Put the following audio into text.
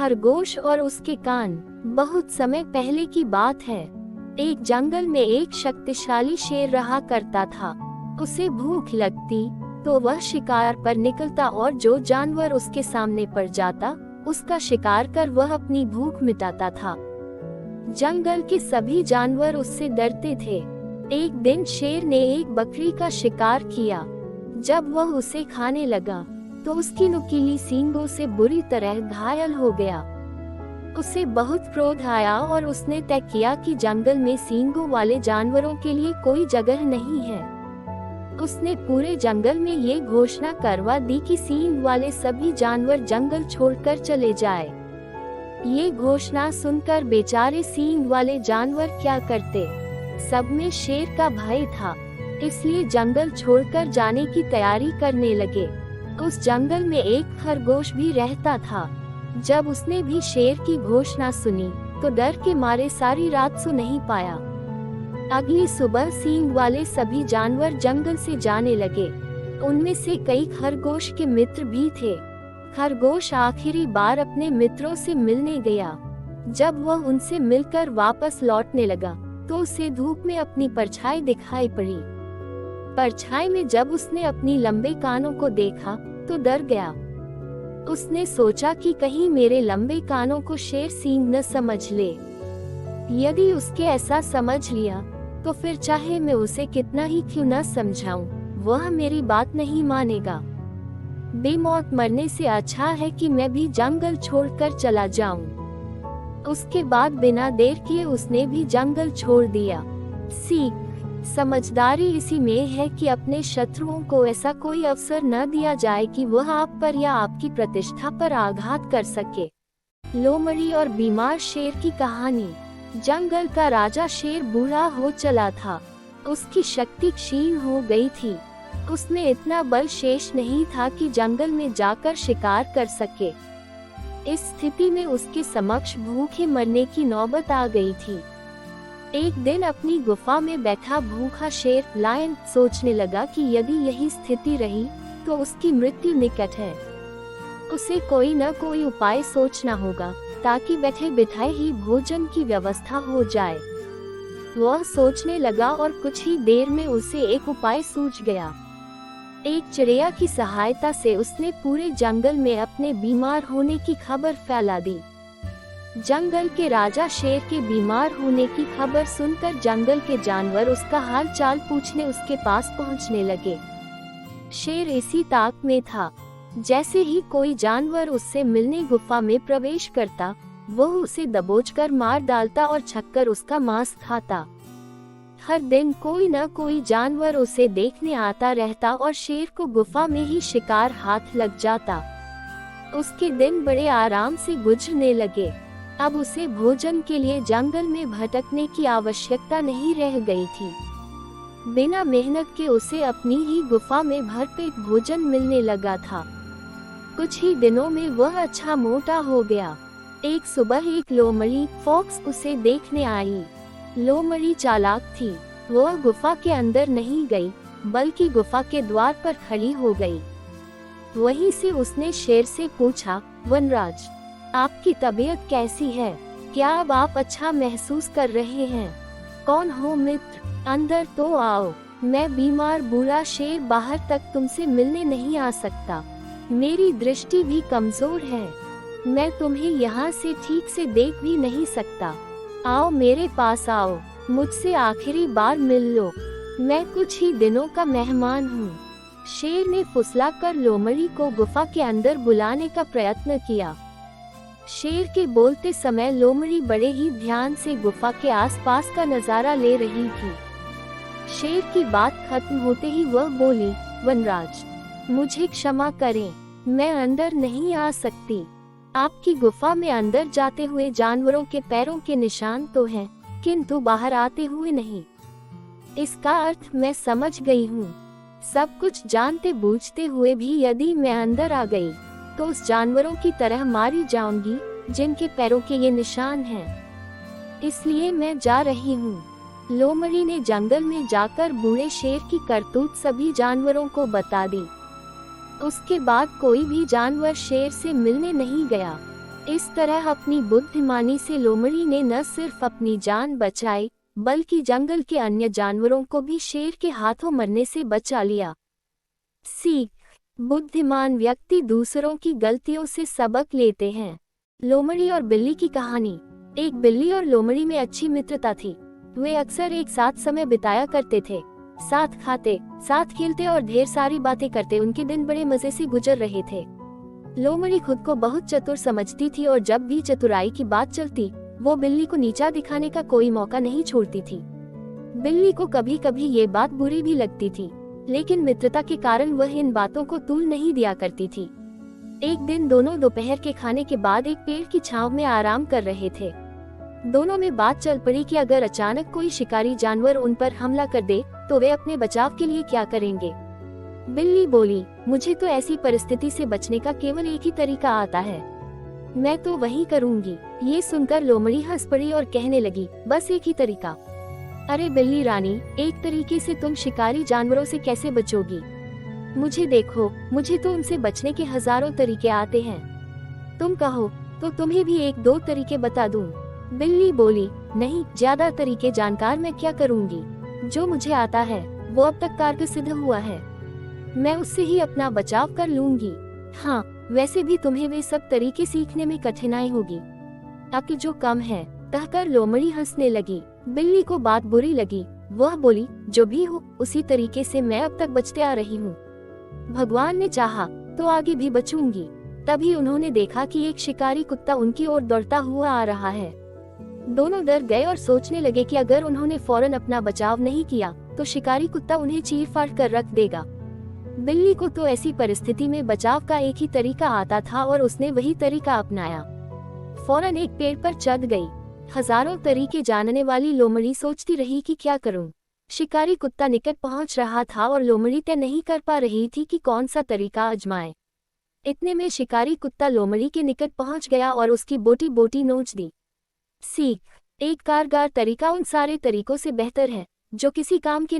खरगोश और उसके कान। बहुत समय पहले की बात है। एक जंगल में एक शक्तिशाली शेर रहा करता था। उसे भूख लगती तो वह शिकार पर निकलता और जो जानवर उसके सामने पड़ जाता उसका शिकार कर वह अपनी भूख मिटाता था। जंगल के सभी जानवर उससे डरते थे। एक दिन शेर ने एक बकरी का शिकार किया। जब वह उसे खाने लगा तो उसकी नुकीली सींगों से बुरी तरह घायल हो गया। उसे बहुत क्रोध आया और उसने तय किया कि जंगल में सींगों वाले जानवरों के लिए कोई जगह नहीं है। उसने पूरे जंगल में ये घोषणा करवा दी कि सींग वाले सभी जानवर जंगल छोड़कर चले जाए। ये घोषणा सुनकर बेचारे सींग वाले जानवर क्या करते। सब में शेर का भय था, इसलिए जंगल छोड़कर जाने की तैयारी करने लगे। उस जंगल में एक खरगोश भी रहता था। जब उसने भी शेर की घोषणा सुनी तो डर के मारे सारी रात सो नहीं पाया। अगली सुबह सींग वाले सभी जानवर जंगल से जाने लगे। उनमें से कई खरगोश के मित्र भी थे। खरगोश आखिरी बार अपने मित्रों से मिलने गया। जब वह उनसे मिलकर वापस लौटने लगा तो उसे धूप में अपनी परछाई दिखाई पड़ी। परछाई में जब उसने अपनी लंबे कानों को देखा तो डर गया। उसने सोचा कि कहीं मेरे लंबे कानों को शेर सींग न समझ ले। यदि उसके ऐसा समझ लिया तो फिर चाहे मैं उसे कितना ही क्यों न समझाऊं, वह मेरी बात नहीं मानेगा। बेमौत मरने से अच्छा है कि मैं भी जंगल छोड़कर चला जाऊं। उसके बाद बिना देर किए उसने भी जंगल छोड़ दिया। सीख: समझदारी इसी में है कि अपने शत्रुओं को ऐसा कोई अवसर न दिया जाए कि वह आप पर या आपकी प्रतिष्ठा पर आघात कर सके। लोमड़ी और बीमार शेर की कहानी। जंगल का राजा शेर बूढ़ा हो चला था। उसकी शक्ति क्षीण हो गई थी। उसमें इतना बल शेष नहीं था कि जंगल में जाकर शिकार कर सके। इस स्थिति में उसके समक्ष भूखे मरने की नौबत आ गई थी। एक दिन अपनी गुफा में बैठा भूखा शेर लायन सोचने लगा कि यदि यही स्थिति रही तो उसकी मृत्यु निकट है। उसे कोई न कोई उपाय सोचना होगा ताकि बैठे बिठाए ही भोजन की व्यवस्था हो जाए। वह सोचने लगा और कुछ ही देर में उसे एक उपाय सूझ गया। एक चिड़िया की सहायता से उसने पूरे जंगल में अपने बीमार होने की खबर फैला दी। जंगल के राजा शेर के बीमार होने की खबर सुनकर जंगल के जानवर उसका हाल चाल पूछने उसके पास पहुंचने लगे। शेर इसी ताक में था। जैसे ही कोई जानवर उससे मिलने गुफा में प्रवेश करता, वह उसे दबोचकर मार डालता और छककर उसका मांस खाता। हर दिन कोई न कोई जानवर उसे देखने आता रहता और शेर को गुफा में ही शिकार हाथ लग जाता। उसके दिन बड़े आराम से गुजरने लगे। अब उसे भोजन के लिए जंगल में भटकने की आवश्यकता नहीं रह गई थी। बिना मेहनत के उसे अपनी ही गुफा में भरपेट भोजन मिलने लगा था। कुछ ही दिनों में वह अच्छा मोटा हो गया। एक सुबह एक लोमड़ी फॉक्स उसे देखने आई। लोमड़ी चालाक थी। वह गुफा के अंदर नहीं गई, बल्कि गुफा के द्वार पर खड़ी हो गई। वहीं से उसने शेर से पूछा, वनराज, आपकी तबीयत कैसी है? क्या अब आप अच्छा महसूस कर रहे हैं? कौन हो मित्र? अंदर तो आओ। मैं बीमार बूढ़ा शेर बाहर तक तुमसे मिलने नहीं आ सकता। मेरी दृष्टि भी कमजोर है। मैं तुम्हें यहाँ से ठीक से देख भी नहीं सकता। आओ मेरे पास आओ, मुझसे आखिरी बार मिल लो। मैं कुछ ही दिनों का मेहमान हूँ। शेर ने फुसलाकर लोमड़ी को गुफा के अंदर बुलाने का प्रयत्न किया। शेर के बोलते समय लोमड़ी बड़े ही ध्यान से गुफा के आसपास का नजारा ले रही थी। शेर की बात खत्म होते ही वह बोली, वनराज, मुझे क्षमा करें, मैं अंदर नहीं आ सकती। आपकी गुफा में अंदर जाते हुए जानवरों के पैरों के निशान तो हैं, किंतु बाहर आते हुए नहीं। इसका अर्थ मैं समझ गई हूँ। सब कुछ जानते बूझते हुए भी यदि मैं अंदर आ गई तो उस जानवरों की तरह मारी जाऊंगी जिनके पैरों के ये निशान हैं। इसलिए मैं जा रही हूँ। लोमड़ी ने जंगल में जाकर बूढ़े शेर की करतूत सभी जानवरों को बता दी। उसके बाद कोई भी जानवर शेर से मिलने नहीं गया। इस तरह अपनी बुद्धिमानी से लोमड़ी ने न सिर्फ अपनी जान बचाई, बल्कि जंगल के अन्य जानवरों को भी शेर के हाथों मरने से बचा लिया। सीख: बुद्धिमान व्यक्ति दूसरों की गलतियों से सबक लेते हैं। लोमड़ी और बिल्ली की कहानी। एक बिल्ली और लोमड़ी में अच्छी मित्रता थी। वे अक्सर एक साथ समय बिताया करते थे। साथ खाते, साथ खेलते और ढेर सारी बातें करते उनके दिन बड़े मजे से गुजर रहे थे। लोमड़ी खुद को बहुत चतुर समझती थी और जब भी चतुराई की बात चलती, वो बिल्ली को नीचा दिखाने का कोई मौका नहीं छोड़ती थी। बिल्ली को कभी कभी ये बात बुरी भी लगती थी, लेकिन मित्रता के कारण वह इन बातों को तूल नहीं दिया करती थी। एक दिन दोनों दोपहर के खाने के बाद एक पेड़ की छांव में आराम कर रहे थे। दोनों में बात चल पड़ी कि अगर अचानक कोई शिकारी जानवर उन पर हमला कर दे तो वे अपने बचाव के लिए क्या करेंगे। बिल्ली बोली, मुझे तो ऐसी परिस्थिति से बचने का केवल एक ही तरीका आता है, मैं तो वही करूंगी। ये सुनकर लोमड़ी हंस पड़ी और कहने लगी, बस एक ही तरीका? अरे बिल्ली रानी, एक तरीके से तुम शिकारी जानवरों से कैसे बचोगी? मुझे देखो, मुझे तो उनसे बचने के हजारों तरीके आते हैं। तुम कहो तो तुम्हें भी एक दो तरीके बता दूं। बिल्ली बोली, नहीं, ज्यादा तरीके जानकार मैं क्या करूंगी? जो मुझे आता है वो अब तक कारगर सिद्ध हुआ है, मैं उससे ही अपना बचाव कर लूंगी। हाँ, वैसे भी तुम्हें वे सब तरीके सीखने में कठिनाई होगी, ताकि जो कम है। कहकर लोमड़ी हंसने लगी। बिल्ली को बात बुरी लगी। वह बोली, जो भी हो, उसी तरीके से मैं अब तक बचते आ रही हूँ। भगवान ने चाहा तो आगे भी बचूंगी। तभी उन्होंने देखा कि एक शिकारी कुत्ता उनकी ओर दौड़ता हुआ आ रहा है। दोनों डर गए और सोचने लगे कि अगर उन्होंने फौरन अपना बचाव नहीं किया तो शिकारी कुत्ता उन्हें चीर फाड़ कर रख देगा। बिल्ली को तो ऐसी परिस्थिति में बचाव का एक ही तरीका आता था और उसने वही तरीका अपनाया। फौरन एक पेड़ पर चढ़ गई। हजारों तरीके जानने वाली लोमड़ी सोचती रही कि क्या करूं। शिकारी कुत्ता निकट पहुंच रहा था और लोमड़ी तय नहीं कर पा रही थी कि कौन सा तरीका आजमाए। इतने में शिकारी कुत्ता लोमड़ी के निकट पहुंच गया और उसकी बोटी बोटी नोच दी। सीख: एक कारगर तरीका उन सारे तरीकों से बेहतर है जो किसी काम के नहीं।